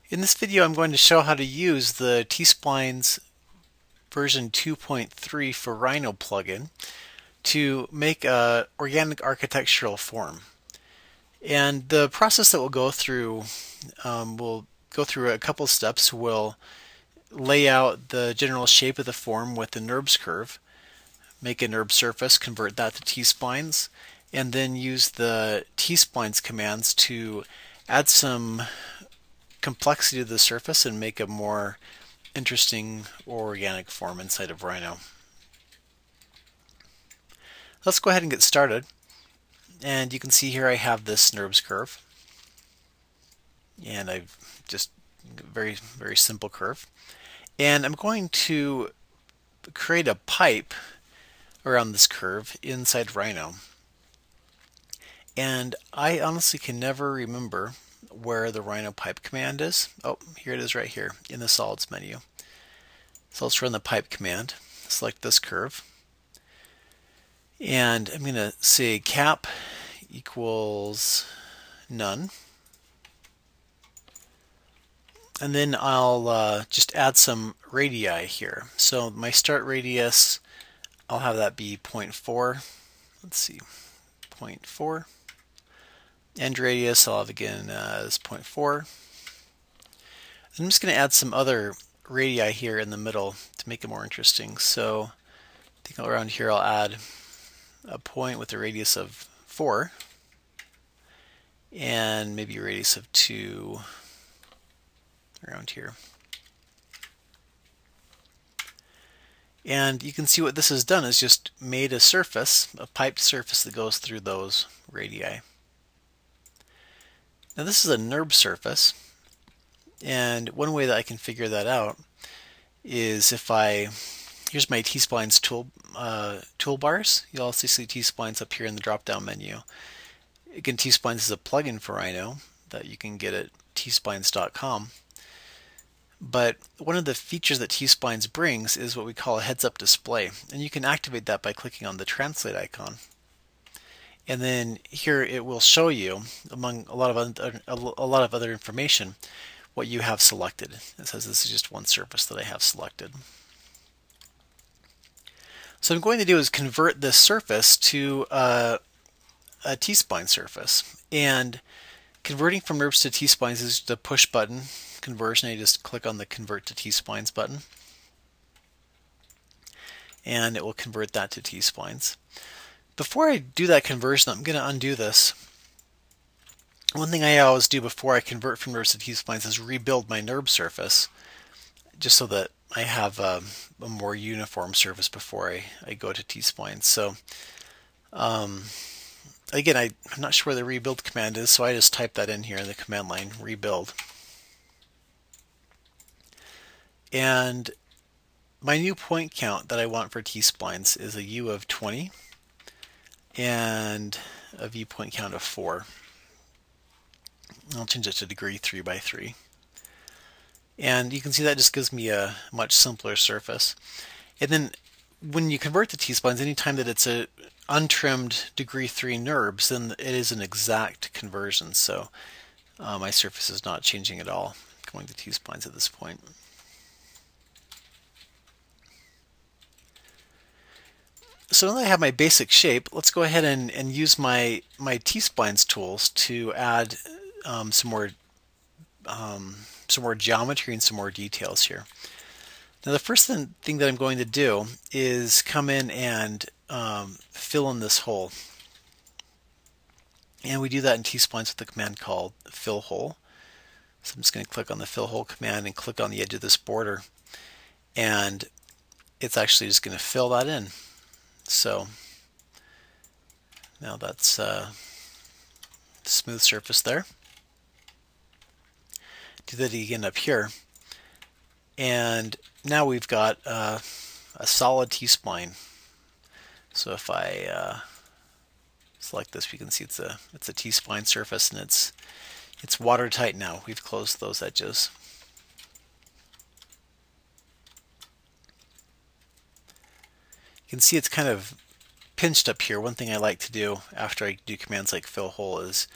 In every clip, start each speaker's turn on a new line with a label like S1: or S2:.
S1: In this video, I'm going to show how to use the T-Spline's version 2.3 for Rhino plugin to make a organic architectural form. And the process that we'll go through a couple steps. We'll lay out the general shape of the form with the NURBS curve, make a NURBS surface, convert that to T-Splines, and then use the T-Splines commands to add some complexity to the surface and make a more interesting organic form inside of Rhino. Let's go ahead and get started. And you can see here I have this NURBS curve. And I've just very simple curve. And I'm going to create a pipe around this curve inside Rhino. And I honestly can never remember where the Rhino pipe command is. Oh, here it is right here in the solids menu. So let's run the pipe command. Select this curve. And I'm going to say cap equals none. And then I'll just add some radii here. So my start radius, I'll have that be 0.4. Let's see, 0.4. End radius I'll have again as 0.4. I'm just going to add some other radii here in the middle to make it more interesting. So I think around here I'll add a point with a radius of 4 and maybe a radius of 2 around here. And you can see what this has done is just made a surface, a piped surface that goes through those radii. Now this is a NURBS surface, and one way that I can figure that out is if here's my T-Splines toolbars. You'll also see T-Splines up here in the drop-down menu. Again, T-Splines is a plugin for Rhino that you can get at tsplines.com. But one of the features that T-Splines brings is what we call a heads-up display, and you can activate that by clicking on the translate icon. And then here it will show you, among a lot of other information, what you have selected. It says this is just one surface that I have selected. So what I'm going to do is convert this surface to a T-Spline surface. And converting from NURBS to T-Splines is the push button conversion. I just click on the Convert to T-Splines button, and it will convert that to T-Splines. Before I do that conversion, I'm going to undo this. One thing I always do before I convert from NURBS to T-Splines is rebuild my NURBS surface, just so that I have a more uniform surface before I go to T-Splines. So again, I'm not sure where the rebuild command is, so I just type that in here in the command line, rebuild. And my new point count that I want for T-Splines is a U of 20 and a V point count of 4. I'll change it to degree 3 by 3. And you can see that just gives me a much simpler surface. And then when you convert to T-Splines, anytime that it's a untrimmed degree 3 NURBS, then it is an exact conversion. So my surface is not changing at all going to T-Splines at this point. So now that I have my basic shape, let's go ahead and use my T-Splines tools to add some more geometry and some more details here. Now the first thing that I'm going to do is come in and fill in this hole. And we do that in T-Splines with the command called fill hole. So I'm just going to click on the fill hole command and click on the edge of this border. And it's actually just going to fill that in. So now that's a smooth surface there. Do that again up here. And now we've got a solid T-Spline. So if I select this, we can see it's a T-Spline surface, and it's watertight now. We've closed those edges. You can see it's kind of pinched up here. One thing I like to do after I do commands like fill hole is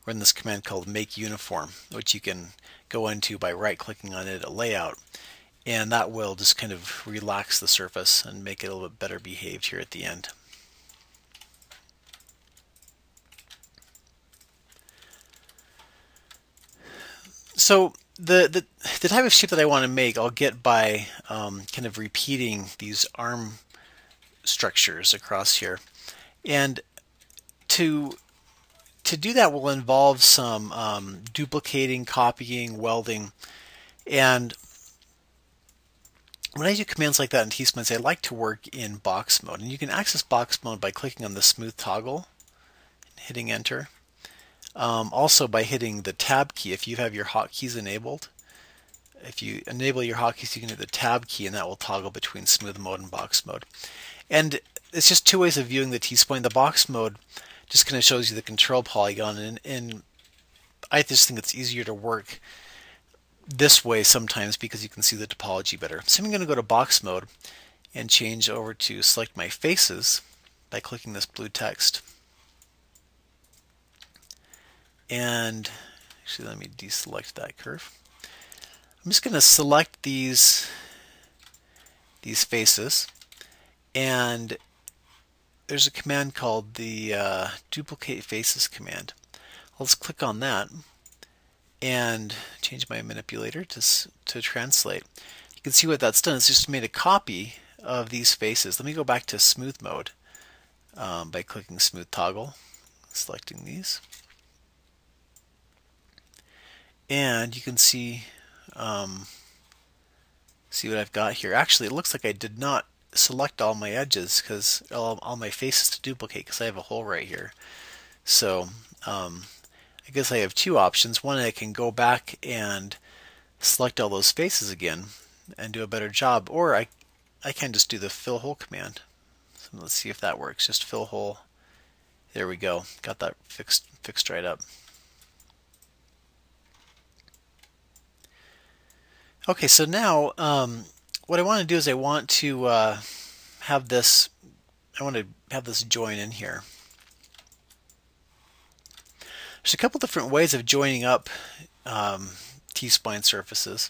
S1: run this command called make uniform, which you can go into by right-clicking on it, a layout, and that will just kind of relax the surface and make it a little bit better behaved here at the end. So the type of shape that I want to make, I'll get by kind of repeating these arm structures across here, and to do that will involve some duplicating, copying, welding, and when I do commands like that in T-Spline, I like to work in box mode, and you can access box mode by clicking on the smooth toggle and hitting enter. Also by hitting the tab key if you have your hotkeys enabled. If you enable your hotkeys, you can hit the tab key and that will toggle between smooth mode and box mode. And it's just two ways of viewing the T-Spline. The box mode just kind of shows you the control polygon, and I just think it's easier to work this way sometimes because you can see the topology better. So I'm going to go to box mode and change over to select my faces by clicking this blue text. And actually, let me deselect that curve. I'm just going to select these faces, and there's a command called the duplicate faces command. Let's click on that and change my manipulator to translate. You can see what that's done. It's just made a copy of these faces. Let me go back to smooth mode by clicking smooth toggle, selecting these. And you can see what I've got here. Actually, it looks like I did not select all my edges because all my faces to duplicate because I have a hole right here. So I guess I have two options. One, I can go back and select all those faces again and do a better job, or I can just do the fill hole command. So let's see if that works. Just fill hole. There we go. Got that fixed right up. Okay, so now what I want to do is I want to have this join in here. There's a couple different ways of joining up T-Spline surfaces.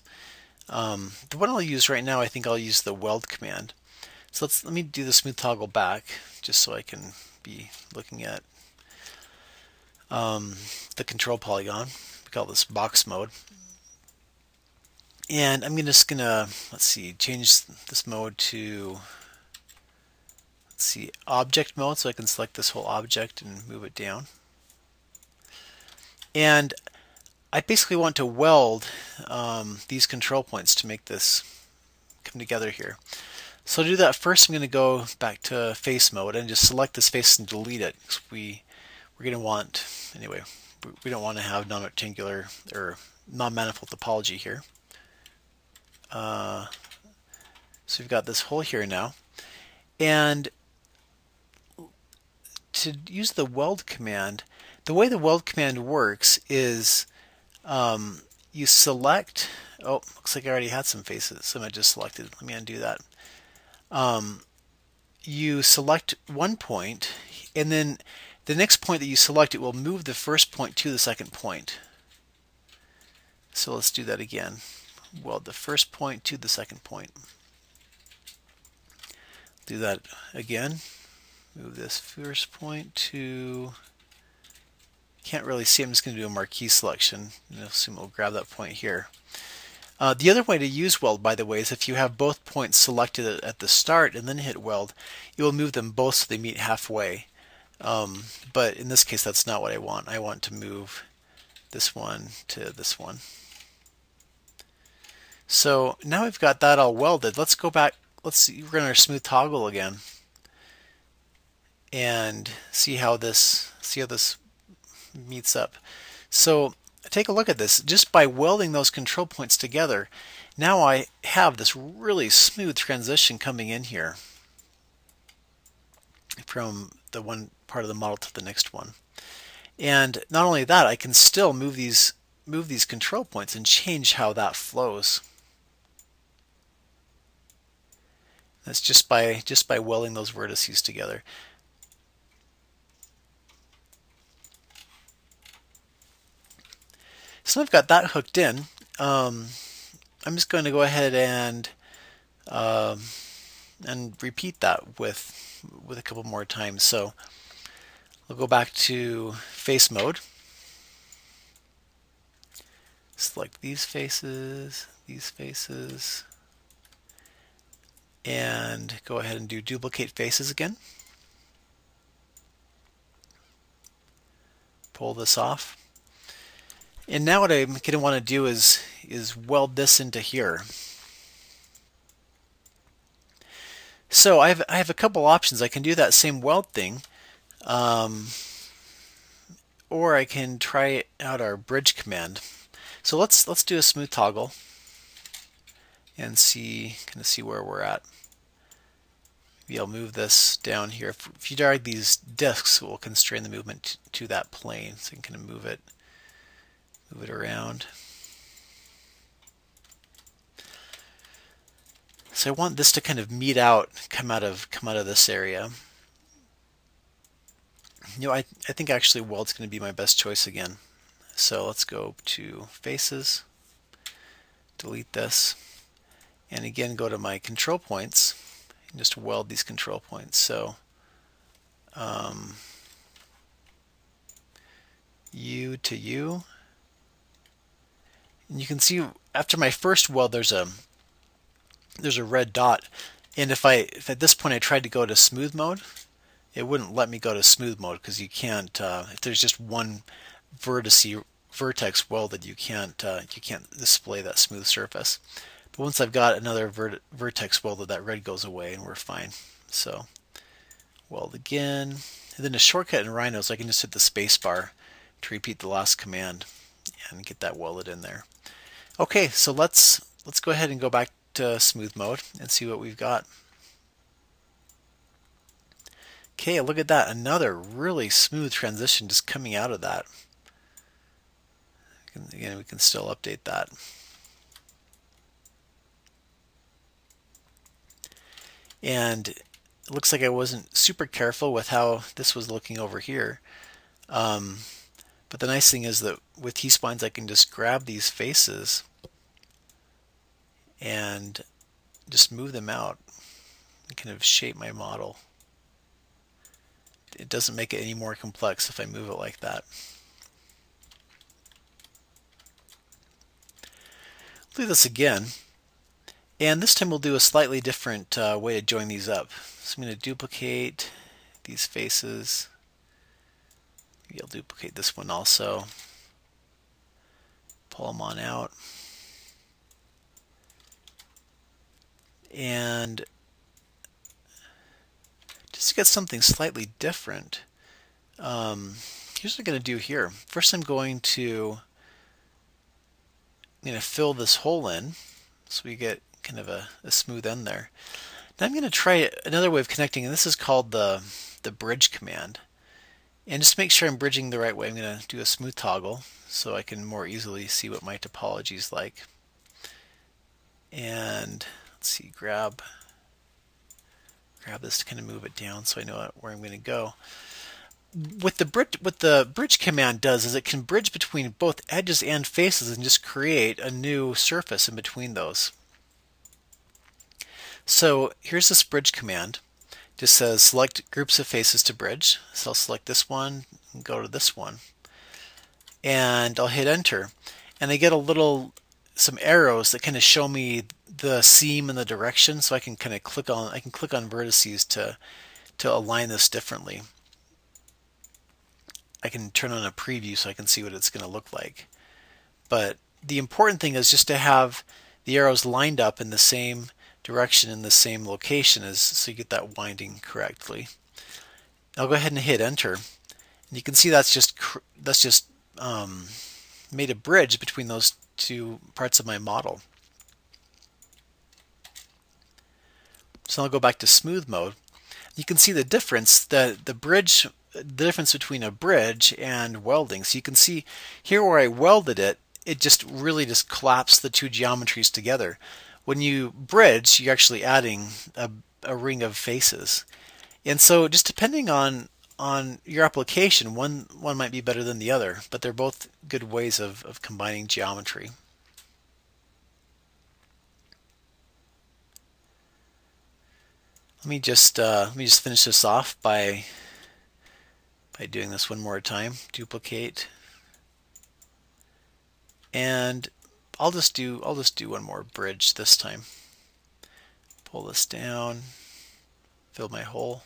S1: The one I'll use right now, I think I'll use the weld command. So let me do the smooth toggle back just so I can be looking at the control polygon. We call this box mode. And I'm just gonna, let's see, change this mode to, let's see, object mode, so I can select this whole object and move it down. And I basically want to weld these control points to make this come together here. So to do that, first I'm going to go back to face mode and just select this face and delete it. We're going to want, anyway, we don't want to have non-rectangular or non-manifold topology here. So we've got this hole here now, and to use the weld command, the way the weld command works is you select, oh, looks like I already had some faces, so I just selected, let me undo that. You select one point, and then the next point that you select, it will move the first point to the second point. So let's do that again. Weld the first point to the second point. Do that again. Move this first point to, can't really see, I'm just going to do a marquee selection. And assume we'll grab that point here. The other way to use weld, by the way, is if you have both points selected at the start and then hit weld, you will move them both so they meet halfway. But in this case, that's not what I want. I want to move this one to this one. So now we've got that all welded. Let's go back. Let's run our smooth toggle again and see how this meets up. So take a look at this. Just by welding those control points together, now I have this really smooth transition coming in here from the one part of the model to the next one. And not only that, I can still move these control points and change how that flows. That's just by welding those vertices together. So I've got that hooked in. I'm just going to go ahead um, and repeat that with a couple more times. So we'll go back to face mode. Select these faces, and go ahead and do duplicate faces again. Pull this off. And now what I'm going to want to do is weld this into here. So I have a couple options. I can do that same weld thing, or I can try out our bridge command. So let's do a smooth toggle and see where we're at. Maybe I'll move this down here. If you drag these discs, it will constrain the movement to that plane. So you can kind of move it around. So I want this to kind of meet out, come out of this area. I think actually weld's going to be my best choice again. So let's go to faces, delete this, and again go to my control points and just weld these control points. So U to U, and you can see after my first weld there's a red dot, and if at this point I tried to go to smooth mode, it wouldn't let me go to smooth mode because you can't. If there's just one vertex welded, you can't display that smooth surface. But once I've got another vertex welded, that red goes away and we're fine. So weld again, and then a shortcut in Rhino is I can just hit the space bar to repeat the last command and get that welded in there. Okay, so let's go ahead and go back to smooth mode and see what we've got. Okay, look at that, another really smooth transition just coming out of that. Again, we can still update that. And it looks like I wasn't super careful with how this was looking over here. But the nice thing is that with T-Splines I can just grab these faces and just move them out and kind of shape my model. It doesn't make it any more complex if I move it like that. Do this again, and this time we'll do a slightly different way to join these up. So I'm going to duplicate these faces. Maybe I'll duplicate this one also. Pull them on out. And just to get something slightly different, here's what I'm going to do here. First I'm going to fill this hole in so we get kind of a smooth end there. Now I'm going to try another way of connecting, and this is called the bridge command. And just to make sure I'm bridging the right way, I'm going to do a smooth toggle so I can more easily see what my topology is like. And let's see, grab this to kind of move it down so I know where I'm going to go. What the bridge command does is it can bridge between both edges and faces and just create a new surface in between those. So here's this bridge command. It just says select groups of faces to bridge. So I'll select this one and go to this one. And I'll hit enter. And I get some arrows that kind of show me the seam and the direction, so I can kind of click on vertices to align this differently. I can turn on a preview so I can see what it's going to look like. But the important thing is just to have the arrows lined up in the same direction in the same location so you get that winding correctly. I'll go ahead and hit enter, and you can see that's just made a bridge between those two parts of my model. So I'll go back to smooth mode. You can see the difference, the difference between a bridge and welding. So you can see here where I welded it, it just really collapsed the two geometries together. When you bridge, you're actually adding a ring of faces. And so just depending on on your application, one might be better than the other, but they're both good ways of combining geometry. Let me just finish this off by doing this one more time. Duplicate, and I'll just do one more bridge this time. Pull this down, fill my hole,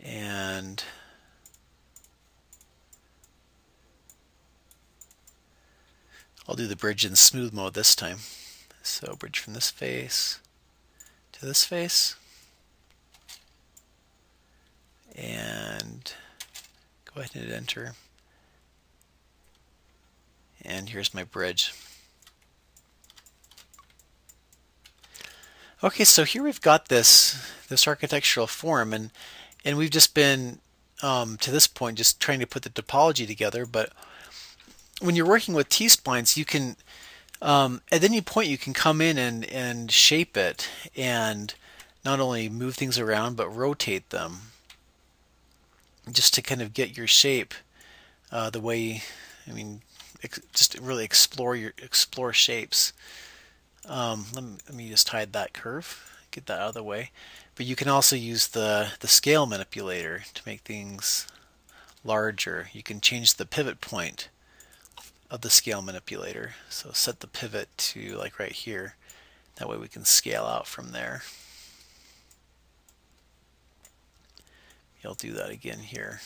S1: and I'll do the bridge in smooth mode this time. So bridge from this face to this face, and go ahead and hit enter. And here's my bridge. Okay, so here we've got this architectural form, and we've just been to this point just trying to put the topology together. But when you're working with T-splines, you can at any point you can come in and shape it, and not only move things around but rotate them, just to kind of get your shape the way, just really explore shapes. Let me just hide that curve, get that out of the way. But you can also use the scale manipulator to make things larger. You can change the pivot point of the scale manipulator. So set the pivot to like right here. That way we can scale out from there. I'll do that again here.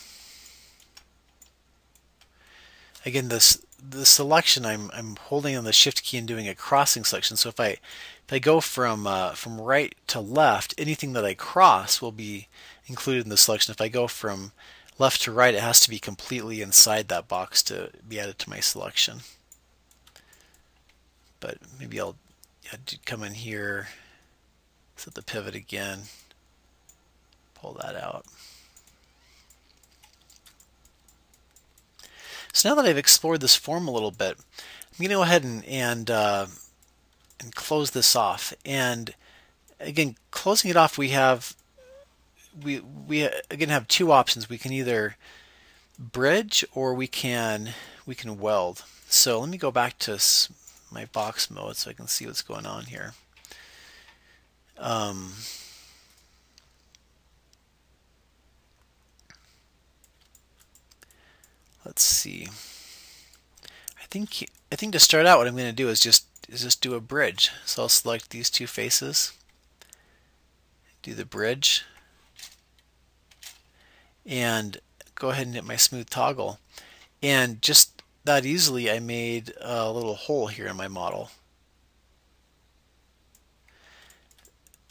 S1: Again, the selection, I'm holding on the shift key and doing a crossing selection. So if I go from right to left, anything that I cross will be included in the selection. If I go from left to right, it has to be completely inside that box to be added to my selection. But maybe I'll come in here, set the pivot again, pull that out. So now that I've explored this form a little bit, I'm going to go ahead and close this off. And again, closing it off, we again have two options. We can either bridge or we can weld. So let me go back to my box mode so I can see what's going on here. Let's see. I think to start out, what I'm going to do is just do a bridge. So I'll select these two faces, do the bridge, and go ahead and hit my smooth toggle. And just that easily, I made a little hole here in my model.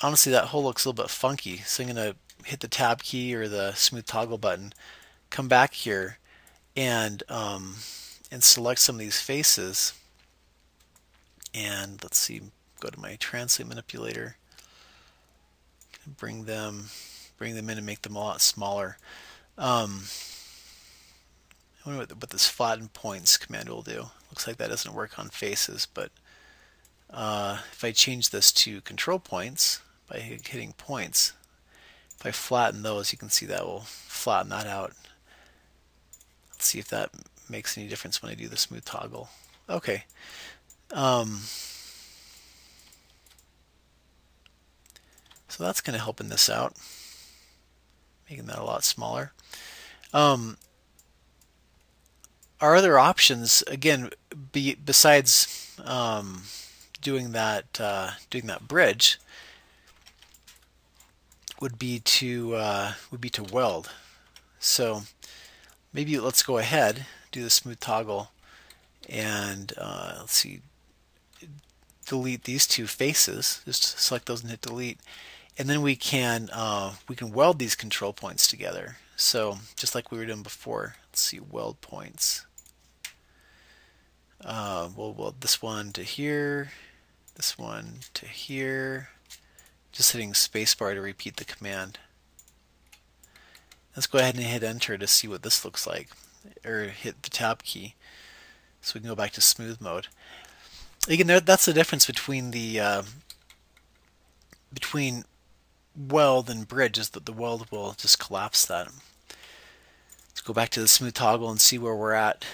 S1: Honestly, that hole looks a little bit funky, so I'm going to hit the tab key or the smooth toggle button, come back here, and select some of these faces, and let's see, go to my translate manipulator, bring them in and make them a lot smaller. I wonder what this flatten points command will do. Looks like that doesn't work on faces, but if I change this to control points by hitting points, if I flatten those, you can see that will flatten that out. Let's see if that makes any difference when I do the smooth toggle. Okay. So that's going to help in this out, making that a lot smaller. Our other options, again, besides doing that bridge, would be to weld. So maybe let's go ahead, do the smooth toggle, and let's see, delete these two faces. Just select those and hit delete, and then we can weld these control points together. So just like we were doing before, let's see, weld points. We'll weld this one to here, this one to here. Just hitting spacebar to repeat the command. Let's go ahead and hit enter to see what this looks like, or hit the tab key so we can go back to smooth mode. Again, that's the difference between weld and bridge is that the weld will just collapse that. Let's go back to the smooth toggle and see where we're at.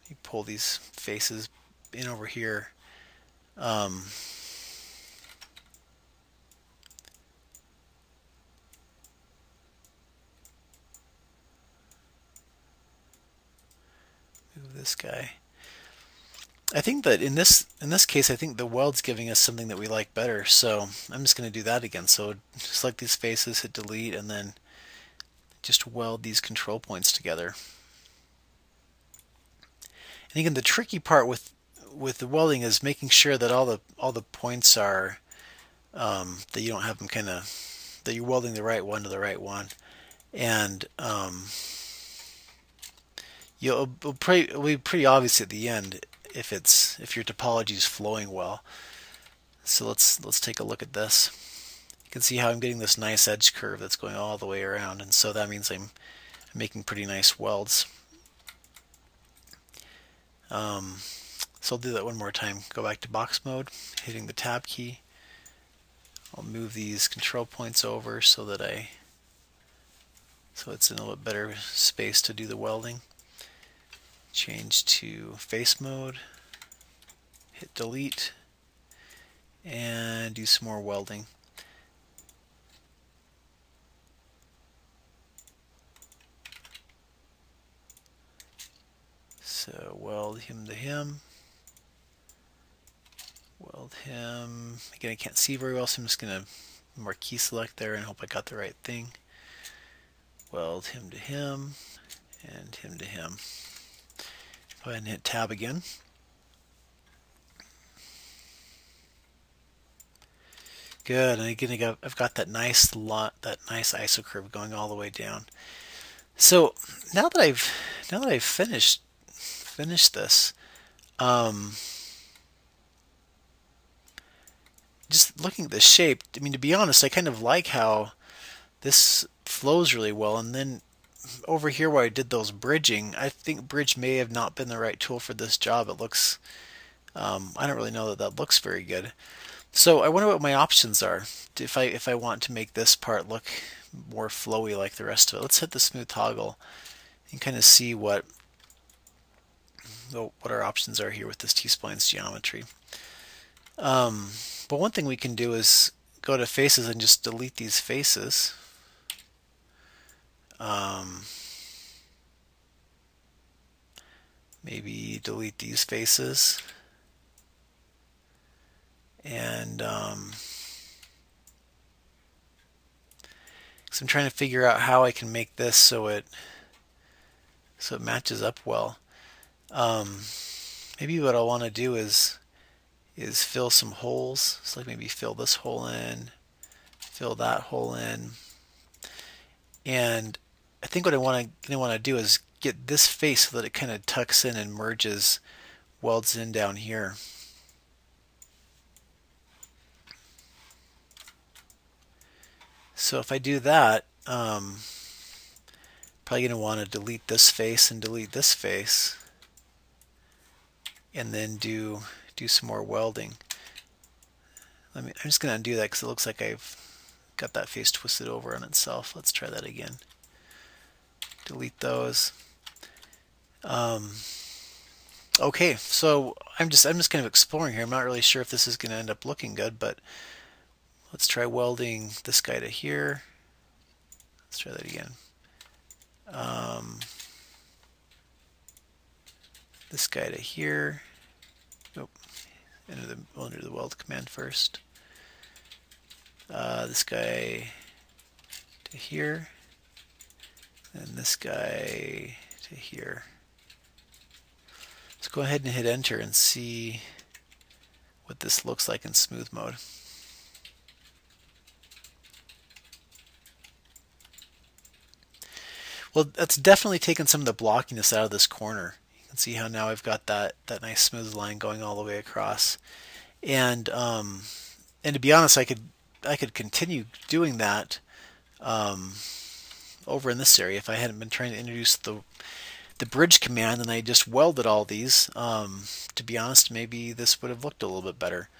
S1: You pull these faces in over here. Move this guy. I think that in this case, I think the weld's giving us something that we like better. So I'm just going to do that again. So select these faces, hit delete, and then just weld these control points together. And again, the tricky part with the welding is making sure that all the points are that you don't have them that you're welding the right one to the right one, and it'll be pretty obvious at the end if your topology is flowing well. So let's take a look at this. You can see how I'm getting this nice edge curve that's going all the way around, and so that means I'm making pretty nice welds. So I'll do that one more time. Go back to box mode, hitting the tab key. I'll move these control points over so it's in a little bit better space to do the welding. Change to face mode, hit delete, and do some more welding. So weld him to him. Weld him. Again, I can't see very well, so I'm just going to more key select there and hope I got the right thing. Weld him to him, and him to him. Go ahead and hit tab again. Good, and again I've got that nice iso curve going all the way down. So now that I've finished this, just looking at the shape, I mean, to be honest, I kind of like how this flows really well. And then over here where I did those bridging, I think bridge may have not been the right tool for this job. It looks, I don't really know that looks very good. So I wonder what my options are if I want to make this part look more flowy like the rest of it. Let's hit the smooth toggle and kind of see what our options are here with this T-Spline's geometry. But one thing we can do is go to faces and just delete these faces. Maybe delete these faces. And so I'm trying to figure out how I can make this so it matches up well. Maybe what I want to do is fill some holes. So like maybe fill this hole in, fill that hole in, and I think what I want to do is get this face so that it kind of tucks in and merges, welds in down here. So if I do that, probably going to want to delete this face and delete this face, and then do some more welding. I'm just going to undo that because it looks like I've got that face twisted over on itself. Let's try that again. Delete those. Okay, so I'm just kind of exploring here. I'm not really sure if this is going to end up looking good, but let's try welding this guy to here. Let's try that again. This guy to here. Nope. Enter the weld command first. This guy to here. And this guy to here. Let's go ahead and hit enter and see what this looks like in smooth mode. Well, that's definitely taken some of the blockiness out of this corner. You can see how now I've got that nice smooth line going all the way across. And to be honest, I could continue doing that over in this area if I hadn't been trying to introduce the the bridge command and I just welded all these, to be honest, maybe this would have looked a little bit better.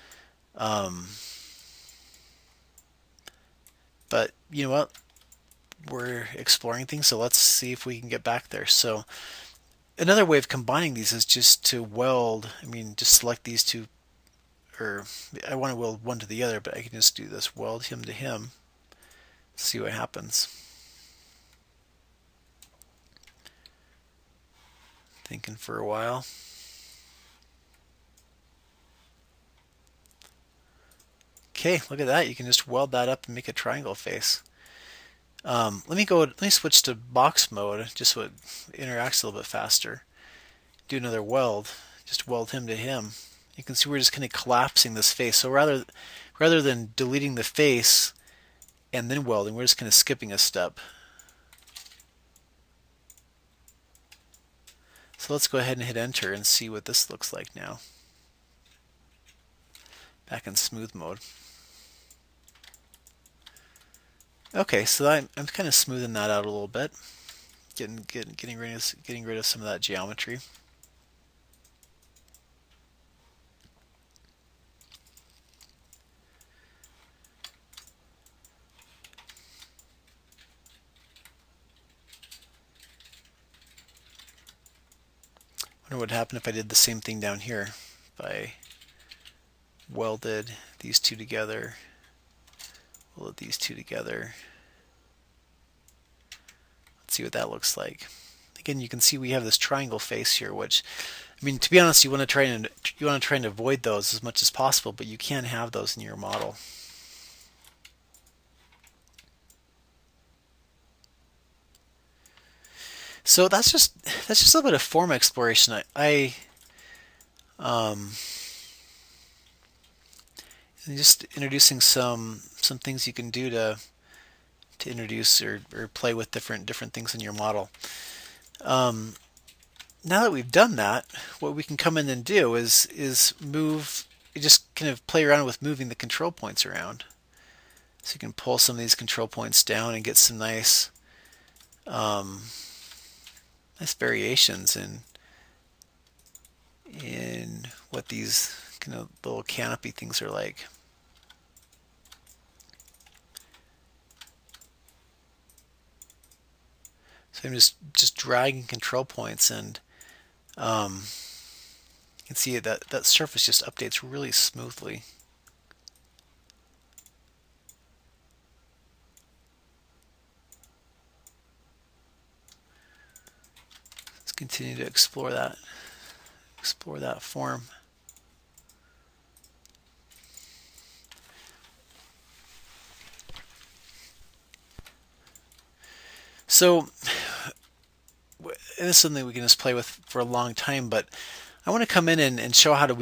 S1: But you know what? We're exploring things, so let's see if we can get back there. So another way of combining these is just to weld. I mean, just select these two, or I want to weld one to the other, but I can just do this, weld him to him, see what happens. Thinking for a while. Okay, look at that. You can just weld that up and make a triangle face. Let me switch to box mode just so it interacts a little bit faster. Do another weld, just weld him to him. You can see we're just kind of collapsing this face. So rather than deleting the face and then welding, we're just kind of skipping a step. So let's go ahead and hit enter and see what this looks like now. Back in smooth mode. Okay, so I'm kind of smoothing that out a little bit, getting rid of some of that geometry. I wonder what would happen if I did the same thing down here. If I welded these two together, welded these two together. Let's see what that looks like. Again, you can see we have this triangle face here, which, I mean, to be honest, you want to try and avoid those as much as possible, but you can have those in your model. So that's just a little bit of form exploration. Just introducing some things you can do to introduce or play with different things in your model. Now that we've done that, what we can come in and do is move. Just kind of play around with moving the control points around. So you can pull some of these control points down and get some nice variations in what these kind of little canopy things are like. So I'm just dragging control points, and you can see that surface just updates really smoothly. Let's continue to explore that form. So, and this is something we can just play with for a long time, but I want to come in and show how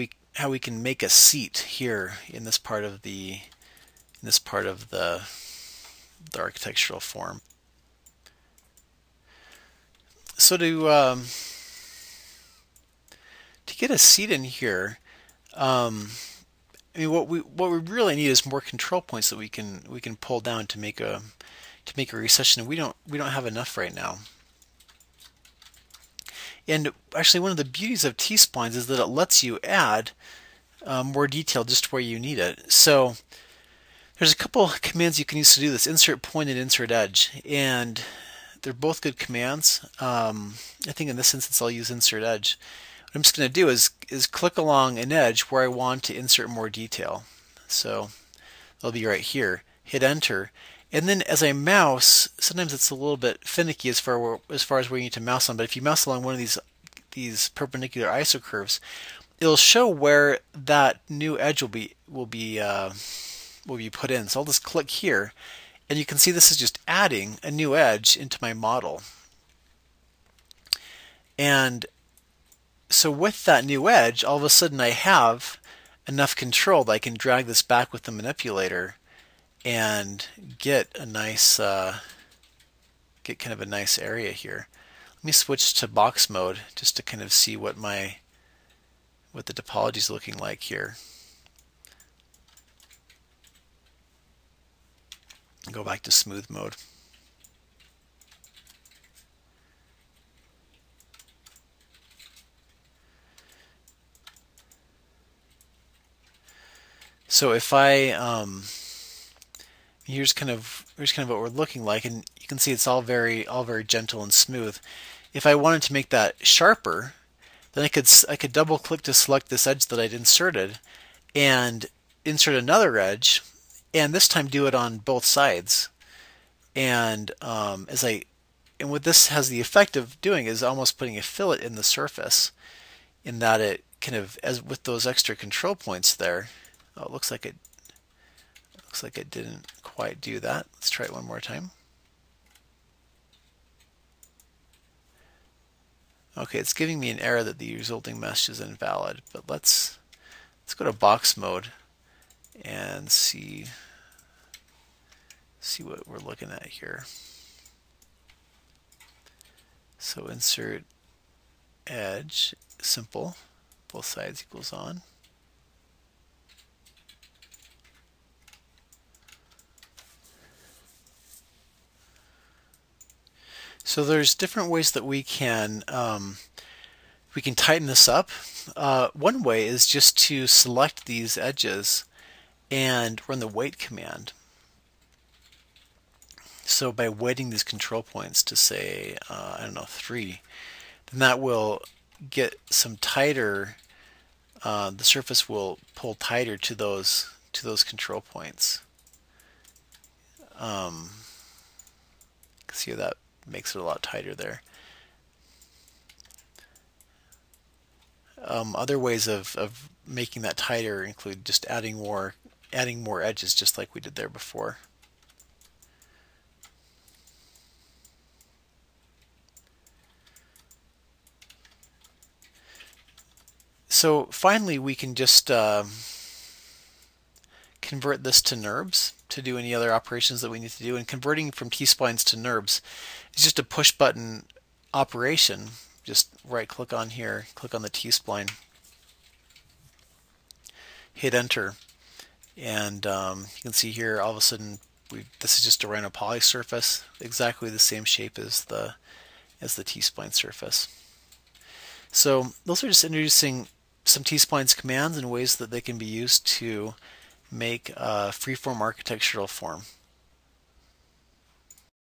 S1: we can make a seat here in this part of the architectural form. So to get a seat in here, I mean, what we really need is more control points that we can pull down to make a recession. We don't have enough right now. And actually, one of the beauties of T-Splines is that it lets you add more detail just where you need it. So there's a couple commands you can use to do this: insert point and insert edge, and they're both good commands. I think in this instance I'll use insert edge. What I'm just going to do is click along an edge where I want to insert more detail. So it'll be right here. Hit enter. And then as I mouse, sometimes it's a little bit finicky as far as where you need to mouse on, but if you mouse along one of these perpendicular isocurves, it'll show where that new edge will be put in. So I'll just click here, and you can see this is just adding a new edge into my model. And so with that new edge, all of a sudden I have enough control that I can drag this back with the manipulator and get a nice, get kind of a nice area here. Let me switch to box mode just to kind of see what the topology is looking like here. Go back to smooth mode. So if I here's kind of what we're looking like, and you can see it's all very gentle and smooth. If I wanted to make that sharper, then I could double click to select this edge that I'd inserted and insert another edge, and this time do it on both sides. And what this has the effect of doing is almost putting a fillet in the surface, in that it kind of, as with those extra control points there. Oh, it looks like it didn't quite do that. Let's try it one more time. Okay, it's giving me an error that the resulting mesh is invalid, but let's go to box mode and see what we're looking at here. So insert edge, simple, both sides equals on. So there's different ways that we can tighten this up. One way is just to select these edges and run the weight command. So by weighting these control points to say, I don't know, 3, then that will get some tighter, the surface will pull tighter to those control points. See how that makes it a lot tighter there. Other ways of making that tighter include just adding more edges, just like we did there before. So finally, we can just convert this to NURBS to do any other operations that we need to do. And converting from T-splines to NURBS is just a push button operation. Just right click on here, click on the T-spline, hit enter, and you can see here all of a sudden this is just a Rhino poly surface, exactly the same shape as the T-spline surface. So those are just introducing some T-splines commands and ways that they can be used to make a freeform architectural form.